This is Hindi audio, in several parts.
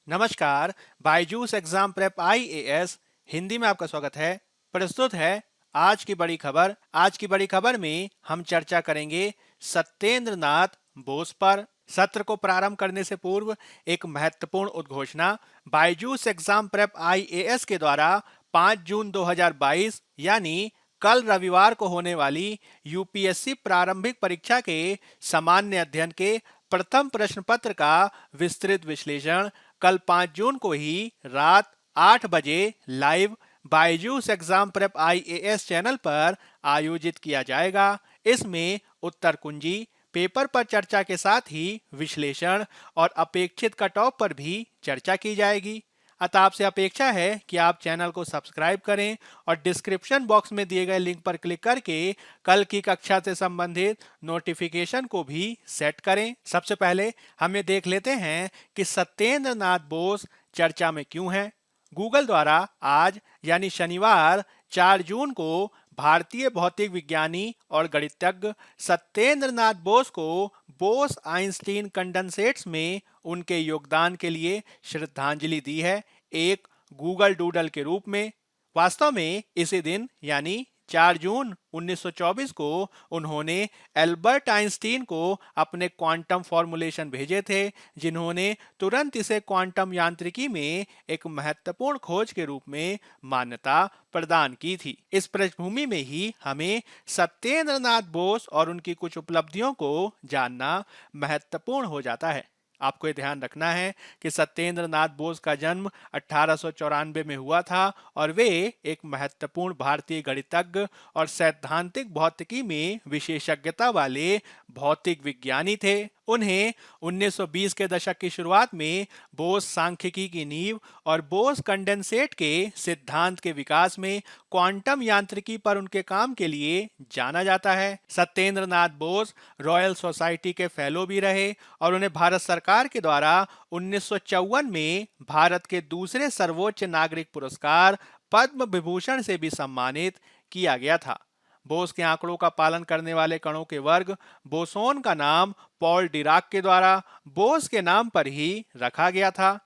नमस्कार। Byju's exam prep IAS Hindi में आपका स्वागत है। प्रस्तुत है आज की बड़ी खबर। आज की बड़ी खबर में हम चर्चा करेंगे सत्येंद्र नाथ बोस पर। सत्र को प्रारंभ करने से पूर्व एक महत्वपूर्ण उद्घोषणा। बायजूस एग्जाम प्रेप आईएएस के द्वारा 5 जून 2022 यानी कल रविवार को होने वाली यूपीएससी प्रारंभिक परीक्षा के सामान्य अध्ययन के प्रथम प्रश्न पत्र का विस्तृत विश्लेषण कल 5 जून को ही रात 8 बजे live Byju's exam prep IAS channel पर आयोजित किया जाएगा। इसमें उत्तर कुंजी पेपर पर चर्चा के साथ ही विश्लेषण और अपेक्षित कट ऑफ पर भी चर्चा की जाएगी। अतः आपसे अपेक्षा है कि आप चैनल को सब्सक्राइब करें और डिस्क्रिप्शन बॉक्स में दिए गए लिंक पर क्लिक करके कल की कक्षा से संबंधित नोटिफिकेशन को भी सेट करें। सबसे पहले हम ये देख लेते हैं कि सत्येंद्र नाथ बोस चर्चा में क्यों हैं। गूगल द्वारा आज यानी शनिवार 4 जून को भारतीय भौतिक विज्ञानी और गणितज्ञ सत्येंद्र नाथ बोस को बोस आइंस्टीन कंडेंसेट्स में उनके योगदान के लिए श्रद्धांजलि दी है, एक गूगल डूडल के रूप में। वास्तव में इसी दिन यानी 4 जून 1924 को उन्होंने एल्बर्ट आइंस्टीन को अपने क्वांटम फॉर्मूलेशन भेजे थे, जिन्होंने तुरंत इसे क्वांटम यांत्रिकी में एक महत्वपूर्ण खोज के रूप में मान्यता प्रदान की थी। इस पृष्ठभूमि में ही हमें सत्येंद्र नाथ बोस और उनकी कुछ उपलब्धियों को जानना महत्वपूर्ण हो जाता है। आपको ये ध्यान रखना है कि सत्येंद्र नाथ बोस का जन्म 1894 में हुआ था और वे एक महत्वपूर्ण भारतीय गणितज्ञ और सैद्धांतिक भौतिकी में विशेषज्ञता वाले भौतिक विज्ञानी थे। उन्हें 1920 के दशक की शुरुआत में बोस सांख्यिकी की नींव और बोस कंडेंसेट के सिद्धांत के विकास में क्वांटम यांत्रिकी पर उनके काम के लिए जाना जाता है। सत्येंद्र नाथ बोस रॉयल सोसाइटी के फेलो भी रहे और उन्हें भारत सरकार के द्वारा 1954 में भारत के दूसरे सर्वोच्च नागरिक पुरस्कार पद्म विभूषण से भी सम्मानित किया गया था। बोस के आंकड़ों का पालन करने वाले कणों के वर्ग बोसोन का नाम पॉल डिराक के द्वारा बोस के नाम पर ही रखा गया था।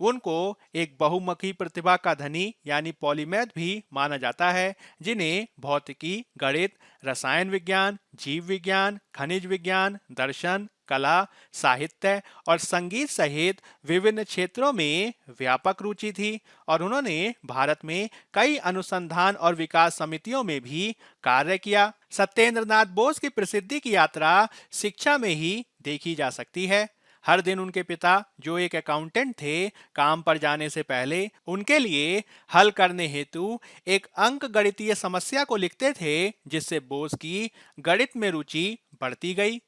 उनको एक बहुमुखी प्रतिभा का धनी यानी पॉलीमैथ भी माना जाता है, जिन्हें भौतिकी, गणित, रसायन विज्ञान, जीव विज्ञान, खनिज विज्ञान, दर्शन, कला, साहित्य और संगीत सहित विभिन्न क्षेत्रों में व्यापक रुचि थी और उन्होंने भारत में कई अनुसंधान और विकास समितियों में भी कार्य किया। सत्येंद्र नाथ बोस की प्रसिद्धि की यात्रा शिक्षा में ही देखी जा सकती है। हर दिन उनके पिता, जो एक अकाउंटेंट थे, काम पर जाने से पहले उनके लिए हल करने हेतु एक अंक गणितीय समस्या को लिखते थे, जिससे बोस की गणित में रुचि बढ़ती गई।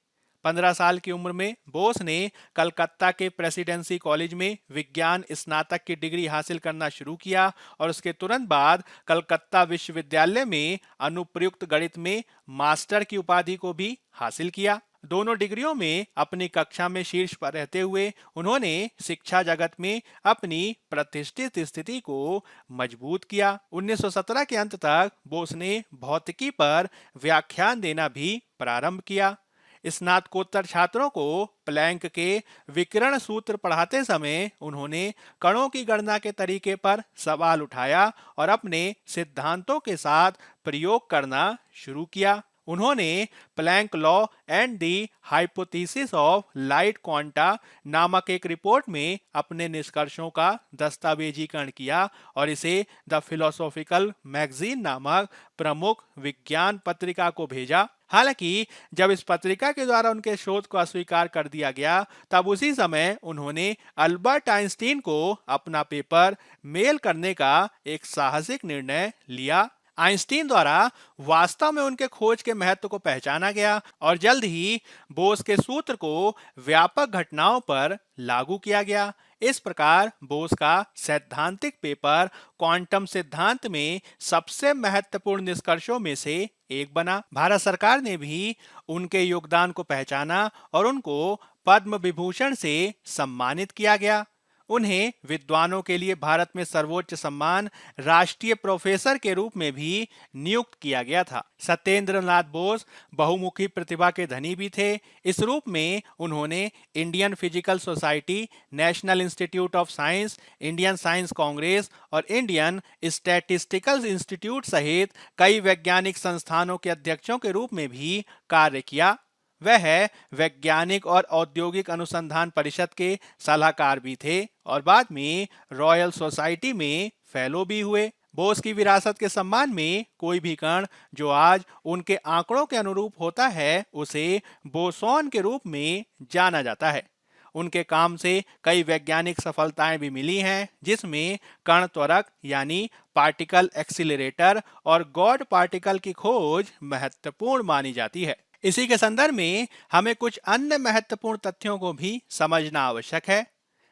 15 साल की उम्र में बोस ने कलकत्ता के प्रेसिडेंसी कॉलेज में विज्ञान स्नातक की डिग्री हासिल करना शुरू किया और उसके तुरंत बाद कलकत्ता विश्वविद्यालय में अनुप्रयुक्त गणित में मास्टर की उपाधि को भी हासिल किया। दोनों डिग्रियों में अपनी कक्षा में शीर्ष पर रहते हुए उन्होंने शिक्षा जगत में अपनी प्रतिष्ठित स्थिति को मजबूत किया। 1917 के अंत तक बोस ने भौतिकी पर व्याख्यान देना भी प्रारंभ किया। स्नातकोत्तर छात्रों को प्लैंक के विकिरण सूत्र पढ़ाते समय उन्होंने कणों की गणना के तरीके पर सवाल उठाया और अपने सिद्धांतों के साथ प्रयोग करना शुरू किया। उन्होंने Planck law and the hypothesis of light quanta नामक एक रिपोर्ट में अपने निष्कर्षों का दस्तावेजीकरण किया और इसे द फिलोसॉफिकल मैगजीन नामक प्रमुख विज्ञान पत्रिका को भेजा। हालांकि जब इस पत्रिका के द्वारा उनके शोध को अस्वीकार कर दिया गया, तब उसी समय उन्होंने अल्बर्ट आइंस्टीन को अपना पेपर मेल करने का एक साहसिक निर्णय लिया। आइंस्टीन द्वारा वास्तव में उनके खोज के महत्व को पहचाना गया और जल्द ही बोस के सूत्र को व्यापक घटनाओं पर लागू किया गया। इस प्रकार बोस का सैद्धांतिक पेपर क्वांटम सिद्धांत में सबसे महत्वपूर्ण निष्कर्षों में से एक बना। भारत सरकार ने भी उनके योगदान को पहचाना और उनको पद्म विभूषण से सम्मानित किया गया। उन्हें विद्वानों के लिए भारत में सर्वोच्च सम्मान राष्ट्रीय प्रोफेसर के रूप में भी नियुक्त किया गया था। सत्येंद्र नाथ बोस बहुमुखी प्रतिभा के धनी भी थे। इस रूप में उन्होंने Indian physical society, national institute of science, Indian science Congress और इंडियन स्टैटिस्टिकल इंस्टीट्यूट सहित कई वैज्ञानिक संस्थानों के अध्यक्षों के रूप में भी कार्य किया। वह वैज्ञानिक और औद्योगिक अनुसंधान परिषद के सलाहकार भी थे और बाद में रॉयल सोसाइटी में फेलो भी हुए। बोस की विरासत के सम्मान में कोई भी कण जो आज उनके आंकड़ों के अनुरूप होता है उसे बोसॉन के रूप में जाना जाता है। उनके काम से कई वैज्ञानिक सफलताएं भी मिली हैं, जिसमें कण त्वरक यानी पार्टिकल एक्सीलरेटर और गॉड पार्टिकल की खोज महत्वपूर्ण मानी जाती है। इसी के संदर्भ में हमें कुछ अन्य महत्वपूर्ण तथ्यों को भी समझना आवश्यक है।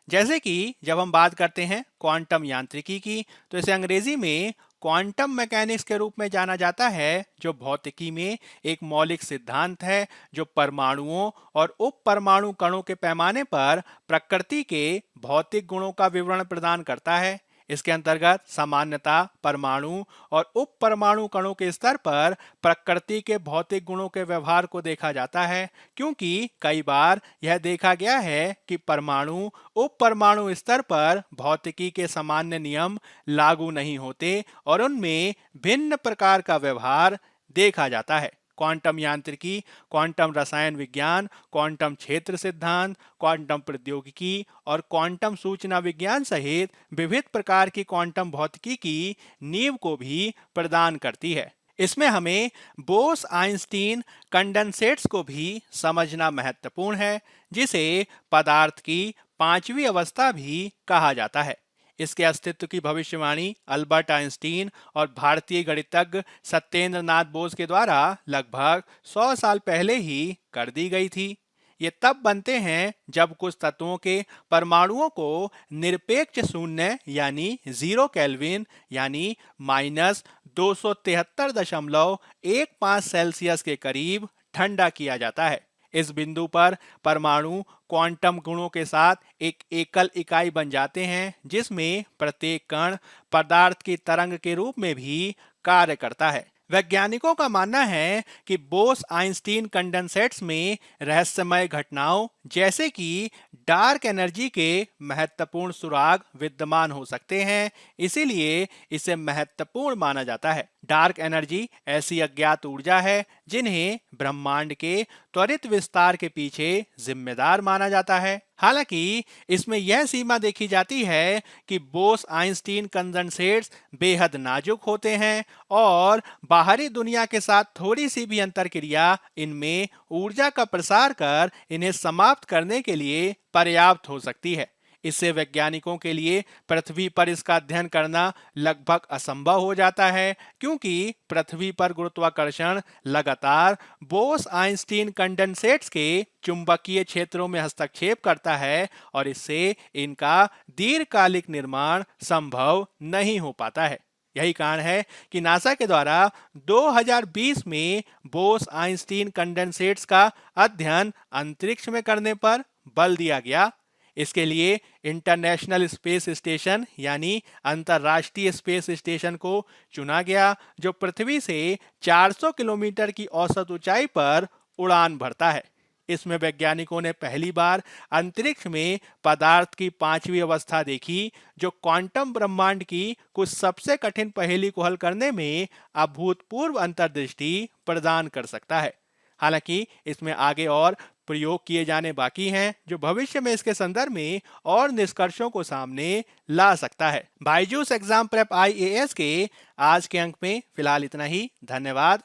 जैसे कि जब हम बात करते हैं क्वांटम यांत्रिकी की, तो इसे अंग्रेजी में क्वांटम मैकेनिक्स के रूप में जाना जाता है, जो भौतिकी में एक मौलिक सिद्धांत है जो परमाणुओं और उप परमाणु कणों के पैमाने पर प्रकृति के भौतिक गुणों का विवरण प्रदान करता है। इसके अंतर्गत सामान्यता परमाणु और उप परमाणु कणों के स्तर पर प्रकृति के भौतिक गुणों के व्यवहार को देखा जाता है, क्योंकि कई बार यह देखा गया है कि परमाणु उप परमाणु स्तर पर भौतिकी के सामान्य नियम लागू नहीं होते और उनमें भिन्न प्रकार का व्यवहार देखा जाता है। क्वांटम यांत्रिकी, क्वांटम रसायन विज्ञान, क्वांटम क्षेत्र सिद्धांत, क्वांटम प्रौद्योगिकी और क्वांटम सूचना विज्ञान सहित विविध प्रकार की क्वांटम भौतिकी की नींव को भी प्रदान करती है। इसमें हमें बोस आइंस्टीन कंडेंसेट्स को भी समझना महत्वपूर्ण है, जिसे पदार्थ की पांचवी अवस्था भी कहा जाता है। इसके अस्तित्व की भविष्यवाणी अल्बर्ट आइंस्टीन और भारतीय गणितज्ञ सत्येंद्र नाथ बोस के द्वारा लगभग 100 साल पहले ही कर दी गई थी। ये तब बनते हैं जब कुछ तत्वों के परमाणुओं को निरपेक्ष शून्य यानी 0 केल्विन यानी -273.15 सेल्सियस के करीब ठंडा किया जाता है। इस बिंदु पर परमाणु क्वांटम गुणों के साथ एक एकल इकाई बन जाते हैं, जिसमें प्रत्येक कण पदार्थ की तरंग के रूप में भी कार्य करता है। वैज्ञानिकों का मानना है कि बोस आइंस्टीन कंडेंसेट्स में रहस्यमय घटनाओं जैसे कि डार्क एनर्जी के महत्वपूर्ण सुराग विद्यमान हो सकते हैं, इसीलिए इसे महत्वपूर्ण माना जाता है। डार्क एनर्जी ऐसी अज्ञात ऊर्जा है जिन्हें ब्रह्मांड के त्वरित विस्तार के पीछे जिम्मेदार माना जाता है। हालांकि इसमें यह सीमा देखी जाती है कि बोस आइंस्टीन कंडेंसेट्स बेहद नाजुक होते हैं और बाहरी दुनिया के साथ थोड़ी सी भी अंतरक्रिया इनमें ऊर्जा का प्रसार कर इन्हें समाप्त करने के लिए पर्याप्त हो सकती है। इससे वैज्ञानिकों के लिए पृथ्वी पर इसका अध्ययन करना लगभग असंभव हो जाता है, क्योंकि पृथ्वी पर गुरुत्वाकर्षण लगातार बोस आइंस्टीन कंडेंसेट्स के चुंबकीय क्षेत्रों में हस्तक्षेप करता है और इससे इनका दीर्घकालिक निर्माण संभव नहीं हो पाता है। यही कारण है कि नासा के द्वारा 2020 में बोस आइंस्टीन कंडेंसेट्स का अध्ययन अंतरिक्ष में करने पर बल दिया गया। इसके लिए इंटरनेशनल स्पेस स्टेशन यानी अंतर्राष्ट्रीय स्पेस स्टेशन को चुना गया, जो पृथ्वी से 400 किलोमीटर की औसत ऊंचाई पर उड़ान भरता है। इसमें वैज्ञानिकों ने पहली बार अंतरिक्ष में पदार्थ की पांचवी अवस्था देखी, जो क्वांटम ब्रह्मांड की कुछ सबसे कठिन पहेली को हल करने में अभूतपूर्व अंतर्दृष्टि प्रदान कर सकता है। हालांकि इसमें आगे और प्रयोग किए जाने बाकी हैं, जो भविष्य में इसके संदर्भ में और निष्कर्षों को सामने ला सकता है। बायजूस एग्जाम प्रेप IAS के आज के अंक में फिलहाल इतना ही। धन्यवाद।